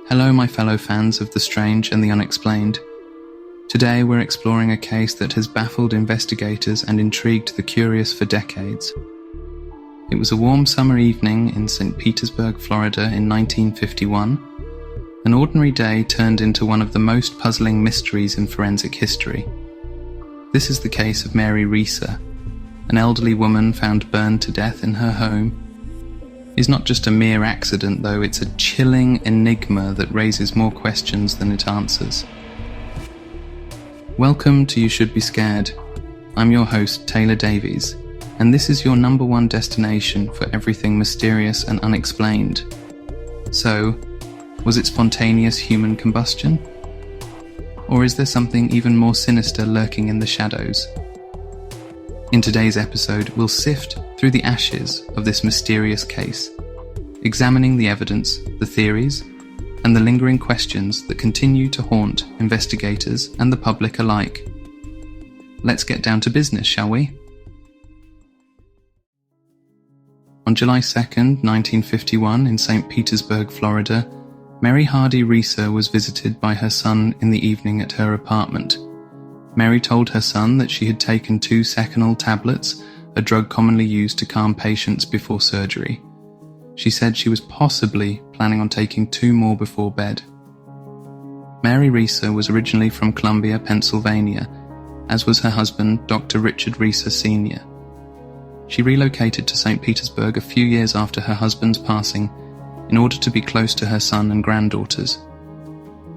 Hello my fellow fans of the strange and the unexplained. Today we're exploring a case that has baffled investigators and intrigued the curious for decades. It was a warm summer evening in St. Petersburg, Florida in 1951. An ordinary day turned into one of the most puzzling mysteries in forensic history. This is the case of Mary Reeser, an elderly woman found burned to death in her home. It's not just a mere accident though, it's a chilling enigma that raises more questions than it answers. Welcome to You Should Be Scared. I'm your host, Taylor Davies, and this is your number one destination for everything mysterious and unexplained. So, was it spontaneous human combustion? Or is there something even more sinister lurking in the shadows? In today's episode, we'll sift through the ashes of this mysterious case, examining the evidence, the theories, and the lingering questions that continue to haunt investigators and the public alike. Let's get down to business, shall we? On July 2nd, 1951, in St. Petersburg, Florida, Mary Hardy Reeser was visited by her son in the evening at her apartment. Mary told her son that she had taken 2 Seconal tablets, a drug commonly used to calm patients before surgery. She said she was possibly planning on taking 2 more before bed. Mary Reeser was originally from Columbia, Pennsylvania, as was her husband, Dr. Richard Reeser Sr. She relocated to St. Petersburg a few years after her husband's passing in order to be close to her son and granddaughters.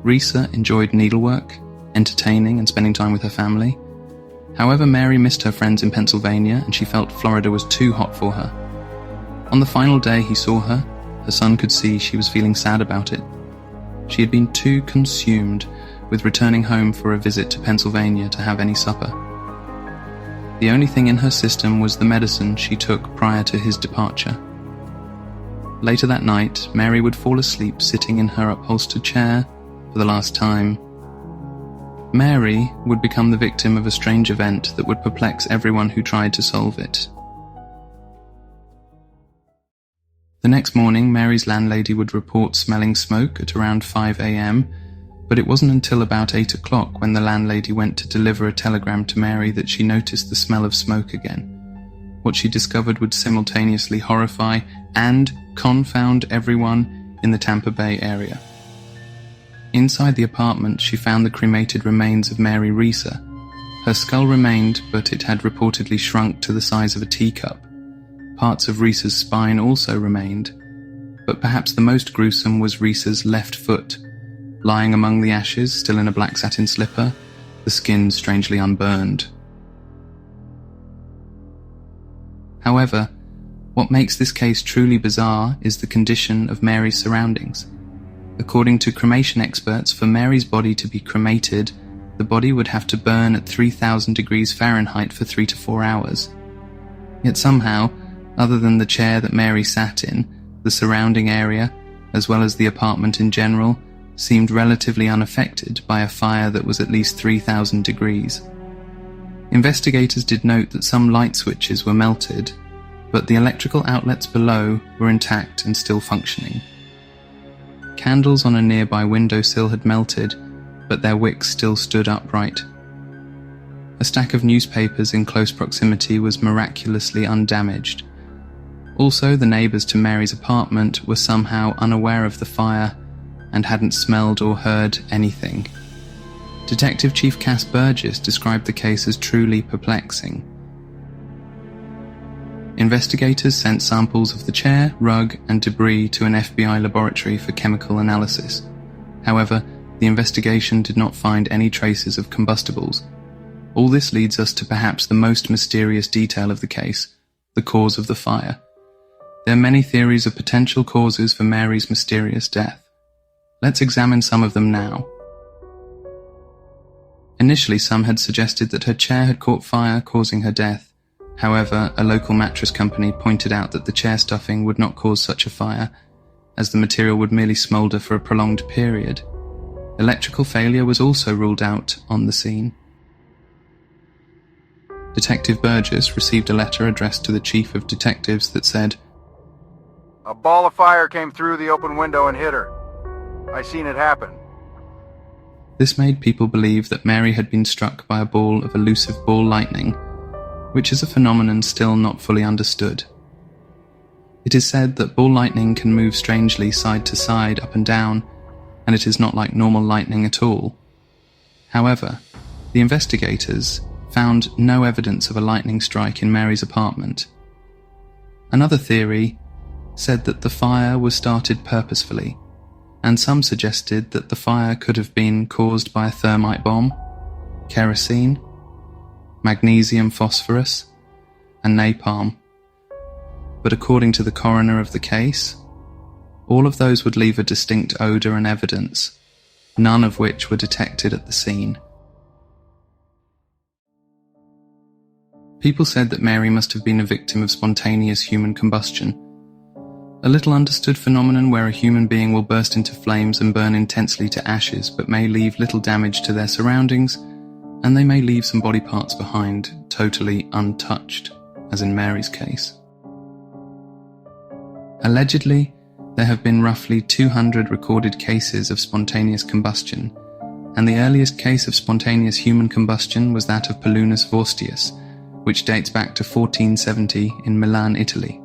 Reeser enjoyed needlework, entertaining and spending time with her family. However, Mary missed her friends in Pennsylvania and she felt Florida was too hot for her. On the final day he saw her, her son could see she was feeling sad about it. She had been too consumed with returning home for a visit to Pennsylvania to have any supper. The only thing in her system was the medicine she took prior to his departure. Later that night, Mary would fall asleep sitting in her upholstered chair for the last time. Mary would become the victim of a strange event that would perplex everyone who tried to solve it. The next morning, Mary's landlady would report smelling smoke at around 5 a.m., but it wasn't until about 8 o'clock when the landlady went to deliver a telegram to Mary that she noticed the smell of smoke again. What she discovered would simultaneously horrify and confound everyone in the Tampa Bay area. Inside the apartment, she found the cremated remains of Mary Reeser. Her skull remained, but it had reportedly shrunk to the size of a teacup. Parts of Reeser's spine also remained, but perhaps the most gruesome was Reeser's left foot, lying among the ashes, still in a black satin slipper, the skin strangely unburned. However, what makes this case truly bizarre is the condition of Mary's surroundings. According to cremation experts, for Mary's body to be cremated, the body would have to burn at 3,000 degrees Fahrenheit for 3 to 4 hours. Yet somehow, other than the chair that Mary sat in, the surrounding area, as well as the apartment in general, seemed relatively unaffected by a fire that was at least 3,000 degrees. Investigators did note that some light switches were melted, but the electrical outlets below were intact and still functioning. Candles on a nearby windowsill had melted, but their wicks still stood upright. A stack of newspapers in close proximity was miraculously undamaged. Also, the neighbours to Mary's apartment were somehow unaware of the fire and hadn't smelled or heard anything. Detective Chief Cass Burgess described the case as truly perplexing. Investigators sent samples of the chair, rug, and debris to an FBI laboratory for chemical analysis. However, the investigation did not find any traces of combustibles. All this leads us to perhaps the most mysterious detail of the case, the cause of the fire. There are many theories of potential causes for Mary's mysterious death. Let's examine some of them now. Initially, some had suggested that her chair had caught fire, causing her death. However, a local mattress company pointed out that the chair stuffing would not cause such a fire, as the material would merely smoulder for a prolonged period. Electrical failure was also ruled out on the scene. Detective Burgess received a letter addressed to the Chief of Detectives that said, "A ball of fire came through the open window and hit her. I seen it happen. This made people believe that Mary had been struck by a ball of elusive ball lightning, which is a phenomenon still not fully understood. It is said that ball lightning can move strangely side to side, up and down, and it is not like normal lightning at all. However, the investigators found no evidence of a lightning strike in Mary's apartment. Another theory said that the fire was started purposefully, and some suggested that the fire could have been caused by a thermite bomb, kerosene, magnesium phosphorus, and napalm. But according to the coroner of the case, all of those would leave a distinct odour and evidence, none of which were detected at the scene. People said that Mary must have been a victim of spontaneous human combustion, a little understood phenomenon where a human being will burst into flames and burn intensely to ashes but may leave little damage to their surroundings, and they may leave some body parts behind, totally untouched, as in Mary's case. Allegedly, there have been roughly 200 recorded cases of spontaneous combustion, and the earliest case of spontaneous human combustion was that of Polunus Vorstius, which dates back to 1470 in Milan, Italy.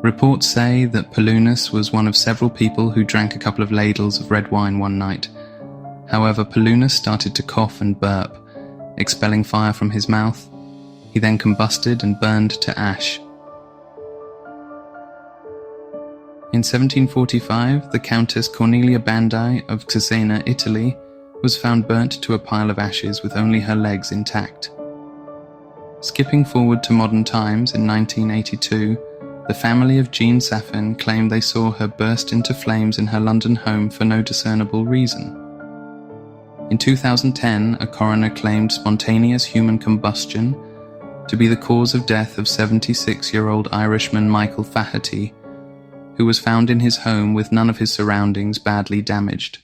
Reports say that Polunus was one of several people who drank a couple of ladles of red wine one night. However, Polunus started to cough and burp, expelling fire from his mouth. He then combusted and burned to ash. In 1745, the Countess Cornelia Bandai of Cesena, Italy, was found burnt to a pile of ashes with only her legs intact. Skipping forward to modern times in 1982, the family of Jean Safin claimed they saw her burst into flames in her London home for no discernible reason. In 2010, a coroner claimed spontaneous human combustion to be the cause of death of 76-year-old Irishman Michael Faherty, who was found in his home with none of his surroundings badly damaged.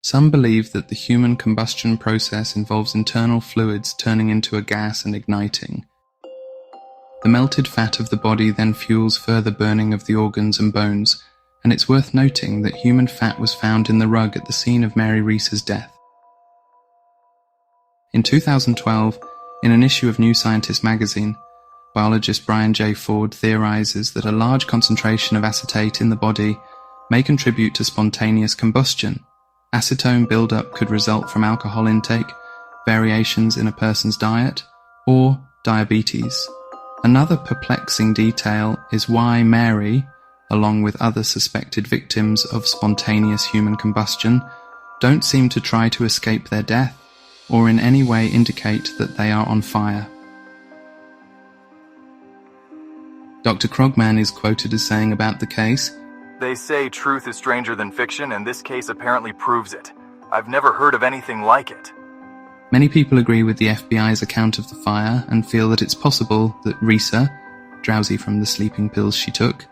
Some believe that the human combustion process involves internal fluids turning into a gas and igniting. The melted fat of the body then fuels further burning of the organs and bones, and it's worth noting that human fat was found in the rug at the scene of Mary Reeser's death. In 2012, in an issue of New Scientist magazine, biologist Brian J. Ford theorizes that a large concentration of acetate in the body may contribute to spontaneous combustion. Acetone buildup could result from alcohol intake, variations in a person's diet, or diabetes. Another perplexing detail is why Mary, along with other suspected victims of spontaneous human combustion, don't seem to try to escape their death, or in any way indicate that they are on fire. Dr. Krogman is quoted as saying about the case, They say truth is stranger than fiction, and this case apparently proves it. I've never heard of anything like it. Many people agree with the FBI's account of the fire and feel that it's possible that Reeser, drowsy from the sleeping pills she took,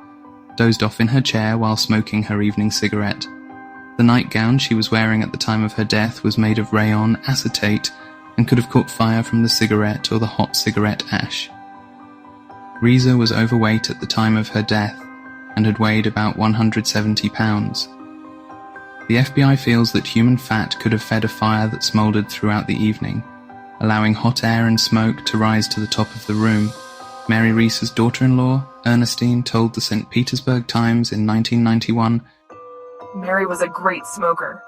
dozed off in her chair while smoking her evening cigarette. The nightgown she was wearing at the time of her death was made of rayon acetate and could have caught fire from the cigarette or the hot cigarette ash. Reeser was overweight at the time of her death and had weighed about 170 pounds. The FBI feels that human fat could have fed a fire that smouldered throughout the evening, allowing hot air and smoke to rise to the top of the room. Mary Reeser's daughter-in-law, Ernestine, told the St. Petersburg Times in 1991, Mary was a great smoker.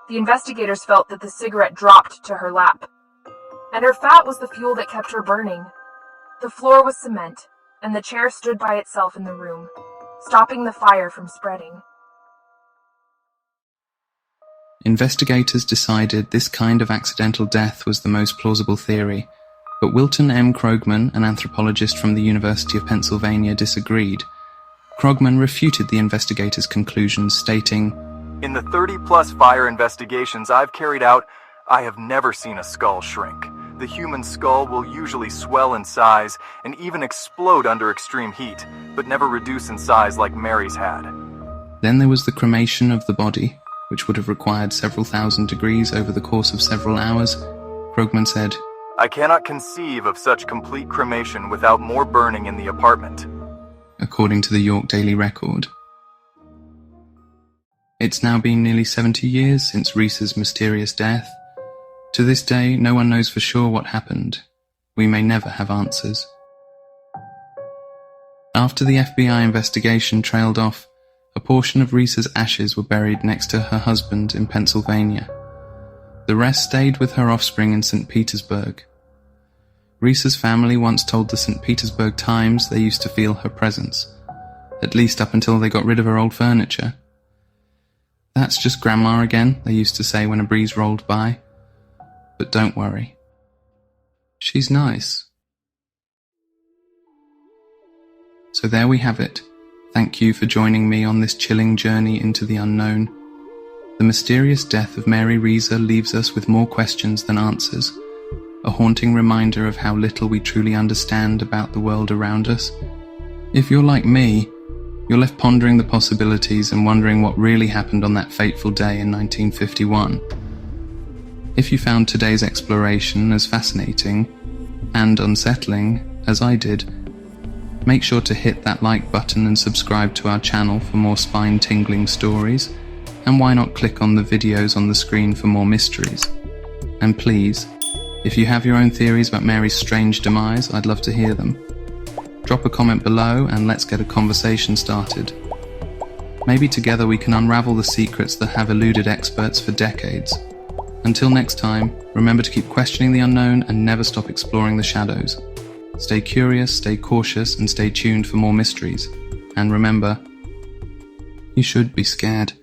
The investigators felt that the cigarette dropped to her lap, and her fat was the fuel that kept her burning. The floor was cement, and the chair stood by itself in the room, stopping the fire from spreading. Investigators decided this kind of accidental death was the most plausible theory, but Wilton M. Krogman, an anthropologist from the University of Pennsylvania, disagreed. Krogman refuted the investigators' conclusions, stating, In the 30-plus fire investigations I've carried out, I have never seen a skull shrink. The human skull will usually swell in size and even explode under extreme heat, but never reduce in size like Mary's had. Then there was the cremation of the body, which would have required several thousand degrees over the course of several hours. Krogman said, I cannot conceive of such complete cremation without more burning in the apartment. According to the York Daily Record. It's now been nearly 70 years since Reeser's mysterious death. To this day, no one knows for sure what happened. We may never have answers. After the FBI investigation trailed off, a portion of Reeser's ashes were buried next to her husband in Pennsylvania. The rest stayed with her offspring in St. Petersburg. Reeser's family once told the St. Petersburg Times they used to feel her presence, at least up until they got rid of her old furniture. "That's just Grandma again," they used to say when a breeze rolled by. But don't worry. She's nice. So there we have it. Thank you for joining me on this chilling journey into the unknown. The mysterious death of Mary Reeser leaves us with more questions than answers, a haunting reminder of how little we truly understand about the world around us. If you're like me, you're left pondering the possibilities and wondering what really happened on that fateful day in 1951. If you found today's exploration as fascinating and unsettling as I did, make sure to hit that like button and subscribe to our channel for more spine-tingling stories, and why not click on the videos on the screen for more mysteries. And please, if you have your own theories about Mary's strange demise, I'd love to hear them. Drop a comment below and let's get a conversation started. Maybe together we can unravel the secrets that have eluded experts for decades. Until next time, remember to keep questioning the unknown and never stop exploring the shadows. Stay curious, stay cautious, and stay tuned for more mysteries. And remember, you should be scared.